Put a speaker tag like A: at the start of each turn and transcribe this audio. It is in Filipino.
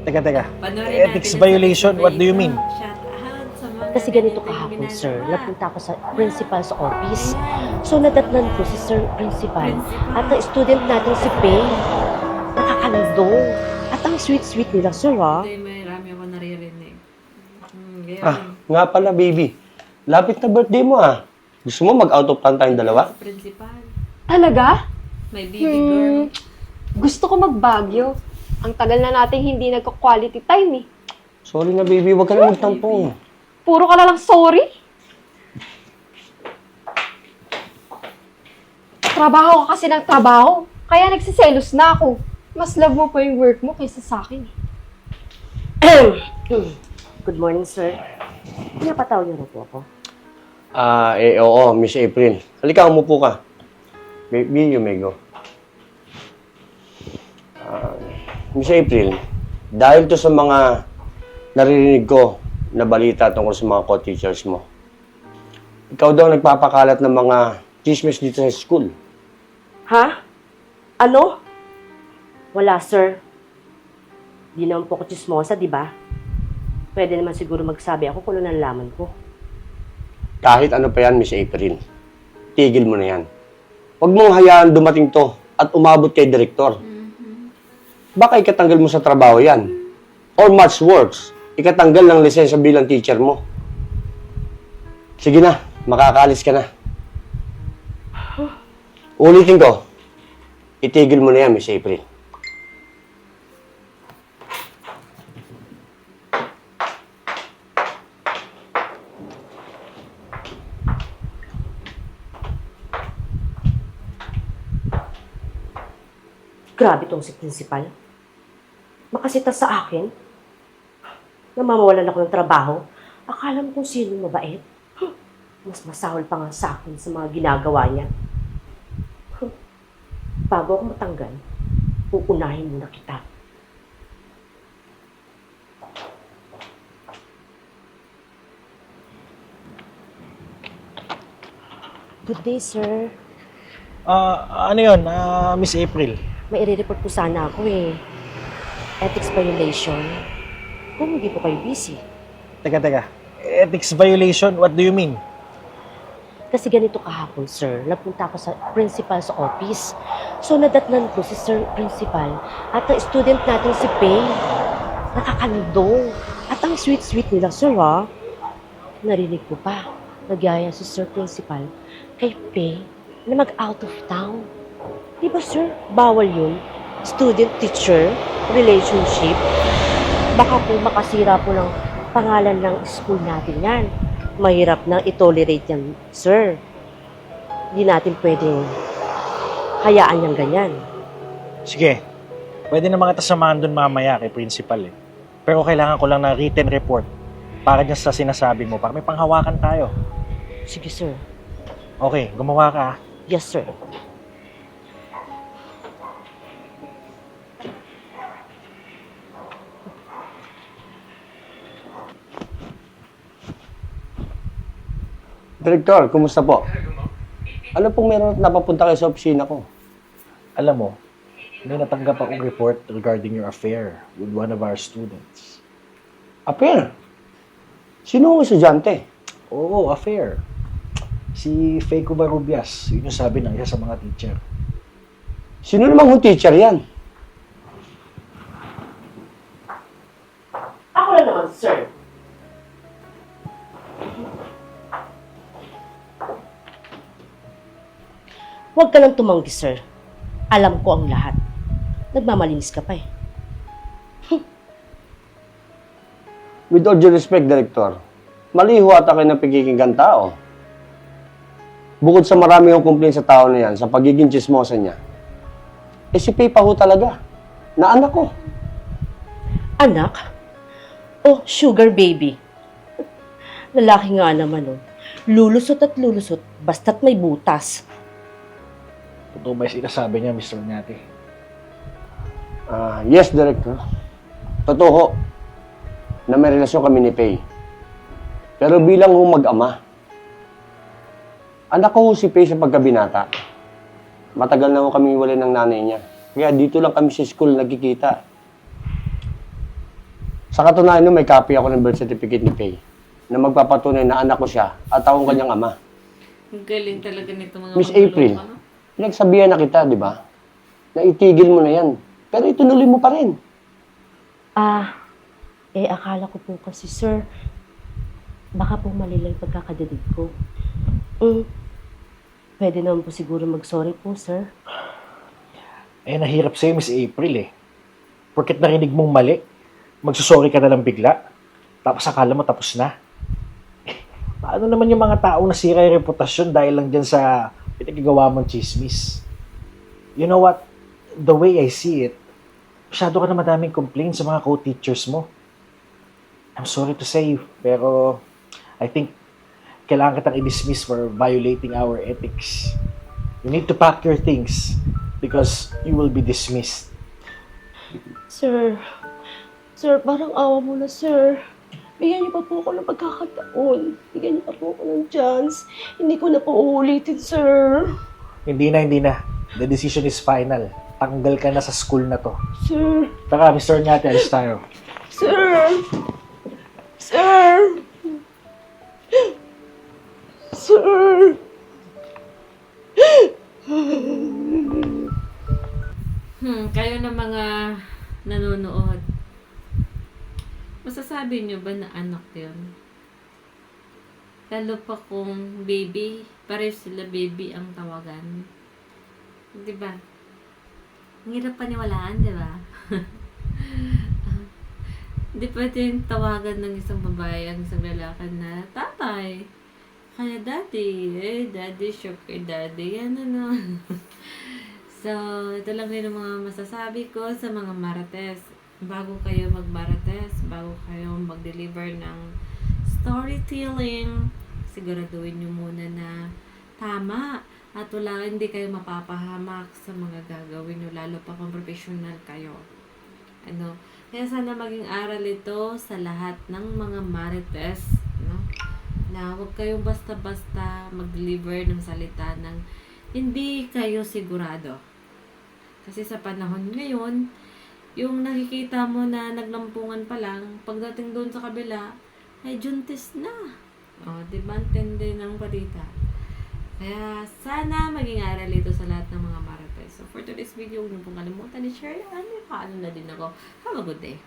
A: Teka.
B: Panoorin
A: Ethics
B: natin
A: violation?
B: sa
A: What do you mean?
B: Shoutout sa mga
C: Kasi ganito
B: nanonood
C: kahapon,
B: ng
C: sir.
B: ginagawa.
C: Napunta ako sa principal's office. So, nadatnan ko si Sir Principal. At ang student natin si Pei. Nakakalindong. At ang sweet-sweet nila, sir, ha?
B: Hindi, may rami ako naririnig. Ganyan.
D: Nga pala, baby. Lapit na birthday mo, Gusto mo mag-out of town tayong dalawa?
B: Sa principal.
E: Talaga?
B: May baby girl.
E: Gusto ko mag-Baguio. Ang tagal na nating hindi nagka-quality time eh.
D: Sorry na, baby. Huwag ka na magtampong.
E: Puro ka na lang sorry. Trabaho ka kasi ng trabaho. Kaya nagsiselos na ako. Mas love mo pa yung work mo kaysa sa akin.
C: Good morning, sir. Pinapatawag niyo na po ako.
D: Oo, Miss April. Halika, umupo ka. Baby, you may go. Miss April, dahil to sa mga naririnig ko na balita tungkol sa mga co-teachers mo, ikaw daw nagpapakalat ng mga chismis dito sa school.
C: Ha? Ano? Wala, sir. Di naman po ako chismosa, di ba? Pwede naman siguro magsabi ako kung ano nalaman ko.
D: Kahit ano pa yan, Miss April, tigil mo na yan. Huwag mong hayaan dumating to at umabot kay direktor. Baka ikatanggal mo sa trabaho yan. Or much worse, ikatanggal ng lisensya bilang teacher mo. Sige na, makakaalis ka na. Ulitin ko, itigil mo na yan, Miss April.
C: Grabe tong si principal. Makasita sa akin. Namamawalan ako ng trabaho. Akala mo kung sino mabait. Mas masahol pa nga sa akin sa mga ginagawa niya. Bago ako matanggal, uunahin muna kita. Good day, sir.
A: Ano yun, Miss April?
C: May i-report po sana ako eh. Ethics violation. Kung hindi po kayo busy.
A: Teka. Ethics violation? What do you mean?
C: Kasi ganito kahapon, sir. Napunta ako sa principal's office. So, nadatnan ko si Sir Principal at ang student natin si Pei. Nakakalindong. At ang sweet-sweet nila, sir, ha? Narinig ko pa. Nagyaya si Sir Principal kay Pei na mag-out of town. Di ba, sir? Bawal yun. Student-teacher relationship. Baka po makasira po ng pangalan ng school natin yan. Mahirap nang i-tolerate yan, sir. Hindi natin pwedeng hayaan yung ganyan.
A: Sige, pwede naman kita samahan dun mamaya kay principal eh. Pero kailangan ko lang ng written report para dyan sa sinasabi mo, para may panghawakan tayo.
C: Sige, sir.
A: Okay, gumawa ka.
C: Yes, sir.
D: Direktor, kumusta po? Ano pong meron at napapunta kayo sa opisina ko?
A: Alam mo, may natanggap akong report regarding your affair with one of our students.
D: Affair? Sino ang estudyante?
A: Oo, affair. Si Faye Covarrubias, yun yung sabi ng isa sa mga teacher.
D: Sino namang yung teacher yan?
C: Ako na naman, sir. Huwag ka lang tumanggi, sir. Alam ko ang lahat. Nagmamalinis ka pa eh.
D: With all due respect, Director, mali ho ata kayo ng pagkikinggan tao. Bukod sa marami yung complaint sa tao na yan, sa pagiging chismosa niya, si Pei pa ho talaga, na anak ko.
C: Anak? Oh, sugar baby. Lalaki nga naman, oh. Lulusot at lulusot, basta't may butas.
A: Totoo ba yung sinasabi niya, Mr. Oñate?
D: Yes, Director. Totoo na may relasyon kami ni Pei. Pero bilang ho mag-ama, anak ko ho si Pei sa pagkabinata. Matagal na ho kami walay ng nanay niya. Kaya dito lang kami sa school nagkikita. Sa katunayan nun, may copy ako ng birth certificate ni Faye na magpapatunay na anak ko siya at akong kanyang ama.
B: Ang galing talaga nito mga
D: Miss
B: manloloko,
D: April,
B: no?
D: pinagsabihan na kita, di ba? Na itigil mo na yan. Pero ituloy mo pa rin.
C: Akala ko po kasi, sir, baka po mali lang yung pagkakadidig ko. Pwede naman po siguro mag-sorry po, sir.
A: Nahirap sa'yo, Miss April eh. Porket narinig mong mali, magsusorry ka na lang bigla. Tapos akala mo tapos na. Paano naman yung mga taong nasira yung reputasyon dahil lang dyan sa pinagagawa mong chismis? You know what? The way I see it, masyado ka na madaming complaints sa mga co-teachers mo. I'm sorry to say, pero I think kailangan kitang i-dismiss for violating our ethics. You need to pack your things because you will be dismissed.
C: Sir, parang awa mo na, sir. Bigyan niyo pa po ako ng pagkakataon. Bigyan niyo pa po ako ng chance. Hindi ko na po uulitin, sir.
A: Hindi na. The decision is final. Tanggal ka na sa school na to.
C: Sir,
A: Tara, Mr. Onyate, alis tayo.
C: sir, sir, sir.
B: Kayo na mga nanonood. Masasabi nyo ba na anak yun? Lalo pa kung baby, pareho sila baby ang tawagan. Di ba? Ang hirap paniwalaan, di ba? Di pwede yung tawagan ng isang babae ang isang lalaki na tatay. Kaya daddy, daddy, shock kay daddy. Yan ano. So, ito lang rin ang mga masasabi ko sa mga marites. Bago kayo mag-marites, bago kayo mag-deliver ng storytelling, siguraduhin nyo muna na tama at hindi kayo mapapahamak sa mga gagawin nyo, lalo pa kung professional kayo. Kaya sana maging aral ito sa lahat ng mga marites, no? Na huwag kayong basta-basta mag-deliver ng salita ng hindi kayo sigurado. Kasi sa panahon ngayon, yung nakikita mo na naglampungan pa lang, pagdating doon sa kabila, ay juntis na. Diba? Antindi ng balita. Kaya sana maging aral ito sa lahat ng mga marites. So for today's video, huwag niyo pong kalimutan i-share yan. Paano na din ako. Have a good day.